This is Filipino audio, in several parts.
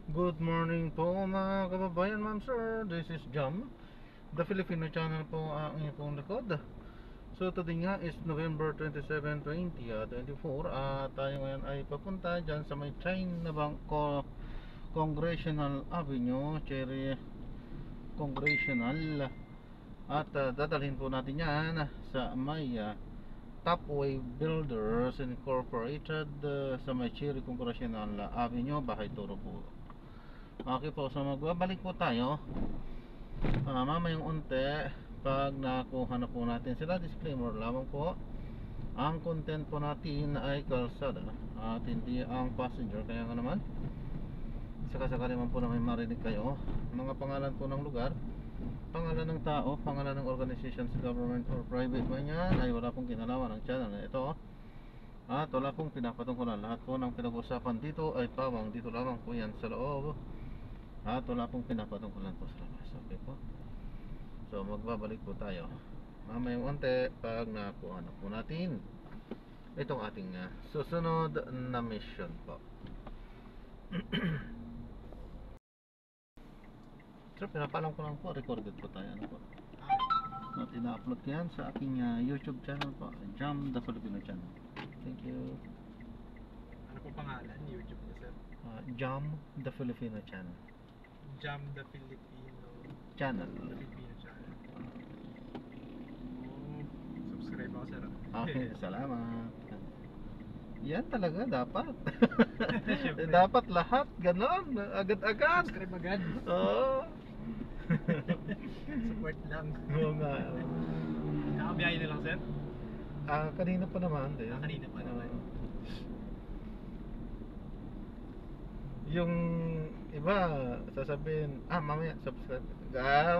Good morning po mga kababayan, ma'am sir. This is Jam, the Filipino channel po ang inyong pong likod. So today nga is November 27, 2024 at tayo ngayon ay papunta dyan sa may China Bangko Congressional Avenue, Cherry Congressional. At dadalhin po natin yan sa may Topway Builders Incorporated sa may Cherry Congressional Avenue, Bahay Toro po. Okay po, so magbabalik po tayo mamayang unti pag nakuha na po natin sila. Disclaimer lamang po, ang content po natin ay kalsada at hindi ang passenger. Kaya nga naman, sakasakali man po na may marinig kayo mga pangalan po ng lugar, pangalan ng tao, pangalan ng organizations, government or private man yan, ay wala pong kinalaman ng channel na ito at wala pong pinapatungkulan. Lahat po ng pinag-usapan dito ay pawang dito lamang po yan sa loob at wala pong pinapatungkulan po sa labas. Okay po, so magbabalik po tayo mamayang unti pag nakuha na po natin itong ating susunod na mission po. So pinapalam ko lang po, recorded po tayo ano po, at ina-upload ko yan sa aking YouTube channel po, Jam the Filipino channel. Thank you. Ano po pangalan? YouTube niyo, sir? Jam the Filipino channel. Jam the Filipino Channel. Filipino channel. Oh, subscribe ako, sir. Okay, salamat. Yan talaga dapat. Siyempre. Dapat lahat ganon, agad-agad. Subscribe agad. Oo. Support lang. Oo nga. Kakabiyahe na lang, sir? Kanina pa naman din. Kanina pa naman. Yung iba sasabihin, mamaya subscribe.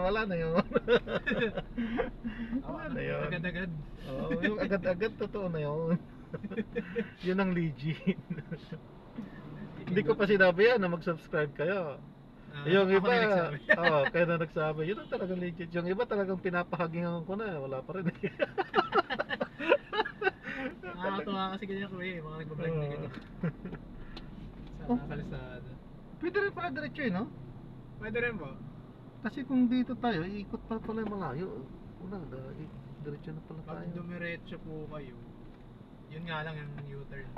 Wala na yun. Wala na yun. Agad-agad. Oo, yung agad-agad totoo na yun. Yun ang legit. Hindi ko pa sinabi yan na mag-subscribe kayo. Yung Ako iba, na nagsabi. kaya na nagsabi, yun ang talagang legit. Yung iba talagang pinapahagingan ko na, wala pa rin. Nakakatuwa kasi ganyan ko yung mga nagbablog na ganyan. Sa kalsada. Pwede rin pala diretso no? Pwede rin po. Kasi kung dito tayo, iikot pa pala yung malayo. Wala, diretso na pala Pag tayo. dumiretso po kayo, yun nga lang yung U-turn.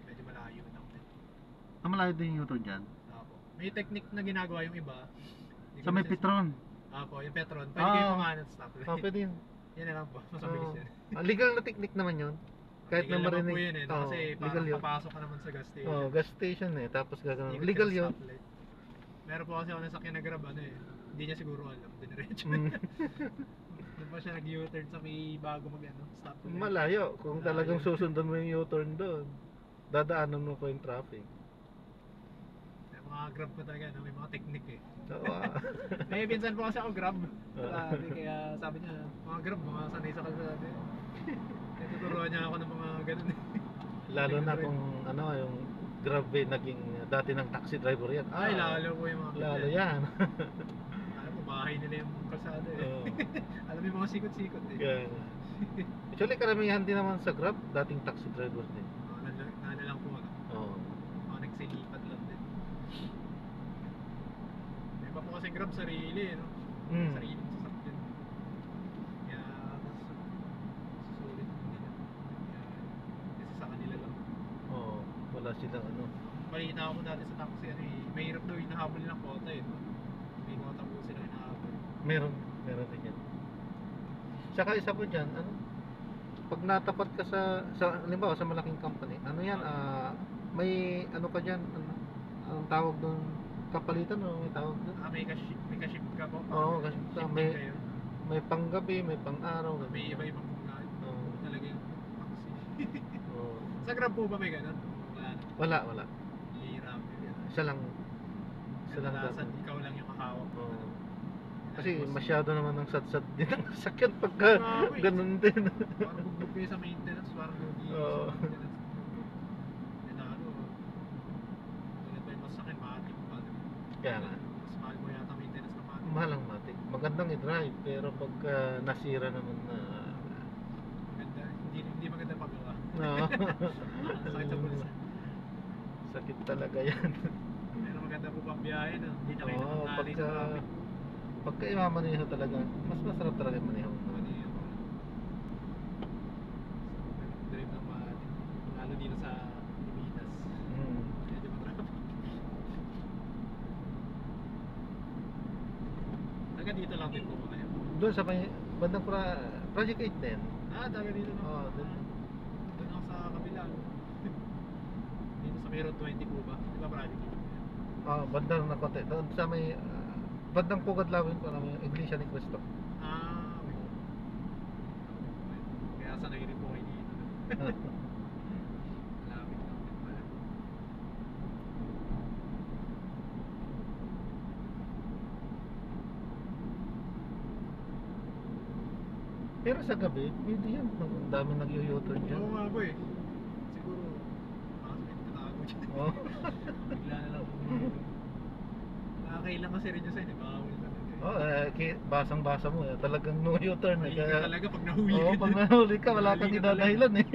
Medyo malayo na ako. Malayo din yung U-turn dyan. Apo. May technique na ginagawa yung iba. Sa may Petron. Apo, yung Petron. Pwede kayo kumanan sa stoplight. Pwede yun. Yan na lang po, mas mabilis yan. Legal na technique naman yun. Kahit Legal na naman marinig. po yun eh, no? Kasi legal parang yun. papasok ka naman sa gas station. Gas station eh, tapos gagawin. Ikot ka Legal sa yun. stoplight. Meron po kasi ako nasakyan na Grab, ano eh. Hindi niya siguro alam, diniretso. Doon pa siya nag-U-turn sa may bago stoplight. Malayo. Kung talagang susundan mo yung U-turn doon, dadaanan mo pa yung traffic. Yung mga Grab ko talaga, no? May mga technique eh. Oo. May pinsan po kasi ako Grab. Kaya sabi niya, mga Grab, mga sanay sa kalsada. Kaya tuturuan niya ako ng mga ganun eh. Lalo na kung yung Grab naging dati ng taxi driver yan. Ay, lalo po yung mga Lalo yan. Alam mo, bahay nila yung kalsada eh. Oo. Alam mo yung mga sikot-sikot eh. Kaya, actually karamihan din naman sa Grab, dating taxi driver din. Nana lang po ano. Oo. Mga nagsilipat lang din. May pa po kasi Grab sarili no? Sariling sasakyan. Kaya mas susulit nila. Kasi sa kanila lang. Oo, wala silang Balita ko dati sa taxi may hirap daw hinahabol nilang kota eh. No? May kota po sila hinahabol. Meron din yan. Saka isa po dyan, pag natapat ka sa halimbawa sa malaking company, yan, may ka dyan, ang tawag doon, kapalitan may tawag doon? May ka-ship ka po. Oo, kasi Shifting kayo. may panggabi, may pang-araw. May iba-ibang pagkain. Oo. Talaga yung taxi. Oo. Sa Grab po ba may ganun? Wala. Hirap. Isa lang Kadalasan ganun. ikaw lang yung kakawak. Oo. Kasi masyado naman ng sad-sad din ang sakyan pagka ganun din. Parang bugbog kayo sa maintenance, parang lugi Oo. sa maintenance. Tulad ba yung masakyan, matik pa. Kaya nga. Mas mahal mo yata maintenance na matik. Mahal ang matik. Magandang i-drive pero pagka nasira naman na Maganda, hindi maganda pagawa. no. Sakit sa bulsa. Sakit talaga yan. Pero maganda po pang biyahe, no? Hindi na kayo Oo, nakakali sa traffic. pagka imamaneho talaga, mas masarap talaga maneho. Pwede yun. Drive ng maatin. Lalo dito sa Pilipinas. Mm. Medyo matraffic. Taga dito lang din po ba kayo? Doon sa may bandang Project 8 din. Ah, taga dito lang. Oo, dun. Doon ako sa kabila. Dito sa Meron 20 po ba? Di ba project dito? Bandang na konti. Doon sa may bandang Pugad Lawin ko na may Iglesia ni Cristo. Ah, okay. Kaya sanay rin po kayo dito. Malapit lang din pala. Pero sa gabi, pwede yan. Ang dami nag-u-turn dyan. Oo nga po eh. Siguro, makasakit katago dyan. Oo. Bigla na lang. Nakakailang kasi rin yung sign, bawal talaga. Basang-basa mo. Talagang no U-turn. Mali ka talaga pag nahuli Oo, ka pag dyan. nahuli ka, wala Mali kang ka talaga. dinadahilan eh.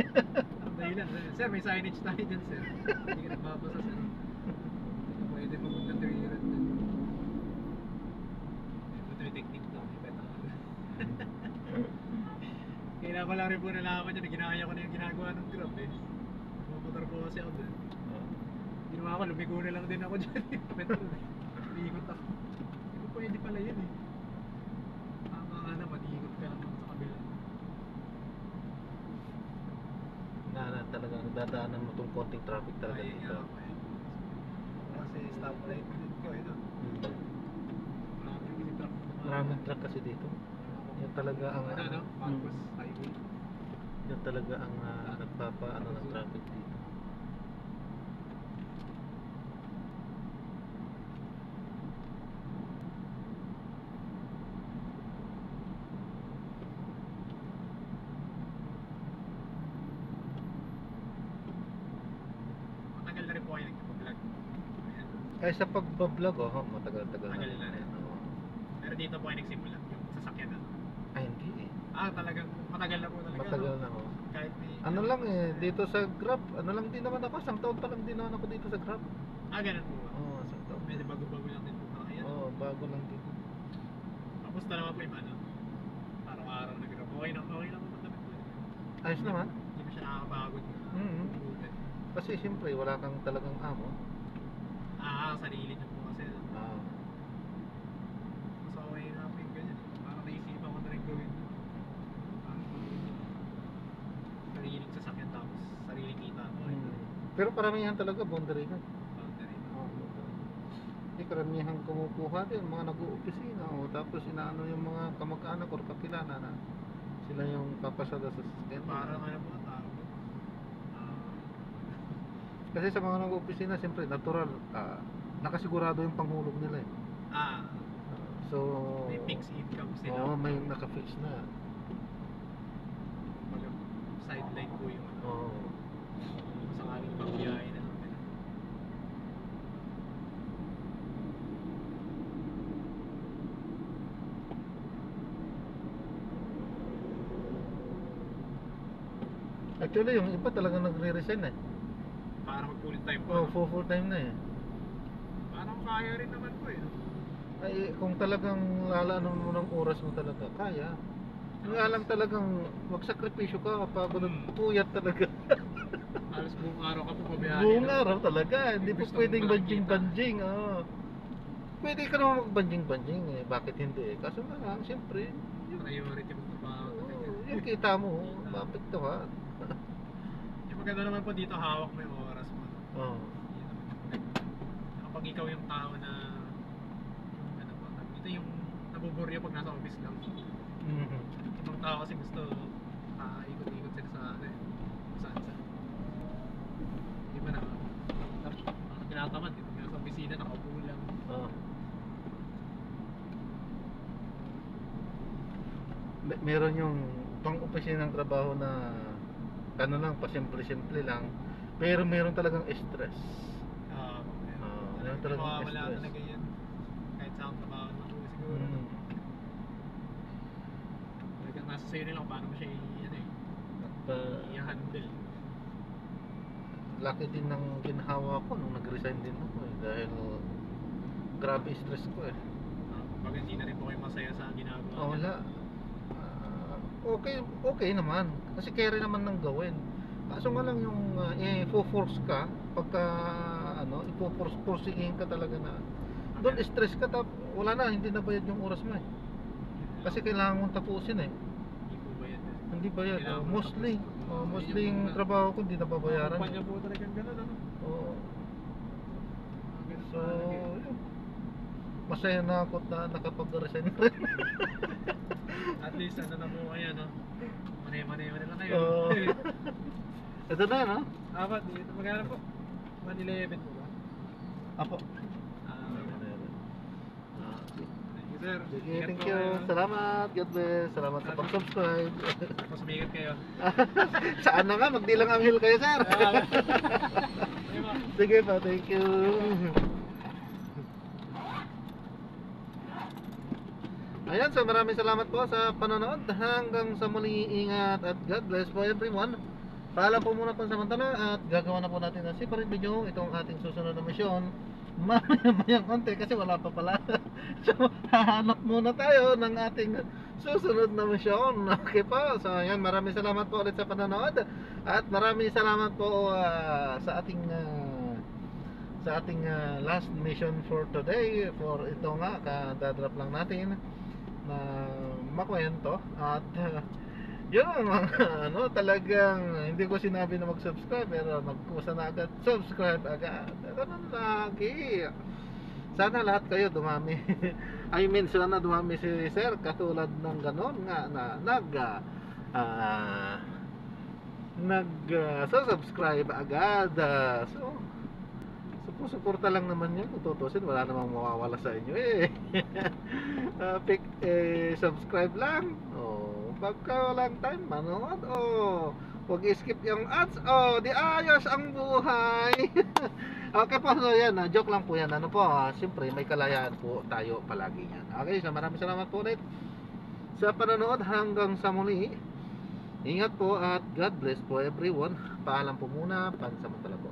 Ang dahilan. Sir, may signage tayo dyan, sir. Hindi ka nagbabasa, sir. Hindi ka pwede mapunta 300 dyan. Ito yung technique daw. Kailangan ko lang rin po nalaman dyan. Ginaya ko na yung ginagawa ng Grab eh. Pumotor po kasi ako dyan. Ginawa ko, lumigo na lang din ako dyan. Petrol eh. Iikot ako. Hindi ko pwede pala yun eh. Tama nga naman, iikot ka lang sa kabila. Talaga, dadaanan mo itong konting traffic talaga Ay, dito. nga ako eh. Kasi stoplight din ko eh. No? Maraming kasi truck. Maraming truck kasi dito. Yan talaga ang Ano, no? Marcos Highway. yan talaga ang nagpapaano ng traffic dito. Matagal na rin po kayo nagpo-vlog. Ayan. Ay sa pagbablog, matagal-tagal na. Tagal na rin. Oo. Pero dito po kayo nagsimula, yung sasakyan na. Ay hindi eh. Ah, talagang matagal na po talaga. Matagal no? na ho. Kahit may... Ano lang eh, dito sa Grab, ano lang din naman ako, isang taon pa lang din naman ako dito sa Grab. Ah, ganun po ba? Oo, isang taon. Medyo bago-bago lang din po na kayo. Oo, bago lang din. Kamusta naman po yung ano? Araw-araw na grab. Okay lang naman naman po. Ayos naman. Hindi mo siya nakakapagod. Mhm. Movement. Kasi siyempre, wala kang talagang amo. Ah, sarili niyo po kasi. Ah, Mas okay nga po yung ganyan. Parang naisipan ko na rin gawin. Parang sariling sasakyan tapos sariling kita mo. Pero paramihan talaga, boundary na. Boundary. Hindi karamihan kumukuha din, mga nag-uopisina. Tapos inaano yung mga kamag-anak or kapilana na sila yung papasada sa sasakyan. Parang ano po tao. Kasi sa mga nag-opisina, siyempre, natural, nakasigurado yung panghulog nila eh. So, May fixed income sila. Oo, may naka-fix na. Pag sideline po yung ano. Oo. Sakaling pagbiyahe na namin. Actually, yung iba talagang nagre-resign eh. Para mag full time po. Oo, full time na eh. Parang kaya rin naman po eh. Ay, kung talagang lalaanan mo ng oras mo talaga, kaya. Nga lang talagang magsakripisyo ka kapag puyat talaga. Halos buong araw ka po pabiyahe. Buong no? araw talaga, hindi po Gusto pwedeng mong banjing-banjing. Pwede ka naman magbanjing-banjing eh, bakit hindi eh? Kaso nga lang, siyempre, Priority mo trabaho talaga. yung kita mo, maapektuhan. Yung maganda naman po dito, hawak mo yung oras mo. No? Oo. Yun naman yung maganda. Kapag ikaw yung tao na ano po, ito yung nabuburyo pag nasa office lang. Mhm. Ibang tao kasi gusto ikot-ikot sila sa ano eh, kung saan-saan. Di ba na, parang tinatamad eh, pag nasa opisina, nakaupo lang. Oo. Meron yung pang-opisina ng trabaho na ano lang, pasimple-simple lang. Pero meron talagang stress. Meron talagang Wala stress. talaga yan. Kahit sa akong trabaho na po siguro. Mm. Talagang nasa sa'yo nila kung paano mo siya i-handle. laki din ng ginhawa ko nung nag-resign din ako eh, dahil grabe stress ko eh. Pag hindi na rin po kayo masaya sa ginagawa. Wala. Okay naman. Kasi carry naman ng gawin. Kaso nga lang yung i-force ka pagka ipo-forcein ka talaga na doon stress ka wala na, hindi na bayad yung oras mo eh. Kasi kailangan mong tapusin eh. Hindi po bayad eh. Hindi bayad. Kailangan mo Mostly tapos. mostly yung trabaho ko hindi nababayaran. Kumpanya po talagang ganun, ano? Oo. Ganun So, talaga eh. yun. Masaya na ako na nakapag-resign rin. At least ano na po kayo, no? Manay-manay na lang kayo. Oo. Ito na, no? Apat, dito magkano po? 111 po ba? Apo. Thank you, sir. Sige, Ingat thank po you. kayo. Salamat. God bless. Salamat sa pag-subscribe. Mas umigat kayo. Saan na nga? Magdilang anghel kayo, sir. Ayun po. Sige pa, thank you. Ayan, so maraming salamat po sa panonood. Hanggang sa muli, ingat at God bless po everyone. Paalam po muna po samantala at gagawa na po natin ng separate video itong ating susunod na misyon. Maya-mayang konti kasi wala pa pala. So, hahanap muna tayo ng ating susunod na misyon. Okay po, so ayan, maraming salamat po ulit sa panonood. At maraming salamat po sa ating last mission for today. For ito nga, kadadrap lang natin na makwento. At yun mga talagang hindi ko sinabi na mag-subscribe pero magkusa na agad subscribe agad. Ganun lagi. Sana lahat kayo dumami. I mean, sana dumami si sir katulad ng ganon nga na subscribe agad. So suporta lang naman yun. Kung tutusin, wala namang mawawala sa inyo eh. Subscribe lang. Pagka walang time, manood. Huwag i-skip yung ads. Di ayos ang buhay. Okay po, so yan. Joke lang po yan. Ano po, siyempre may kalayaan po tayo palagi yan. Okay, so maraming salamat po ulit sa panonood. Hanggang sa muli. Ingat po at God bless po everyone. Paalam po muna. Pansamantala po.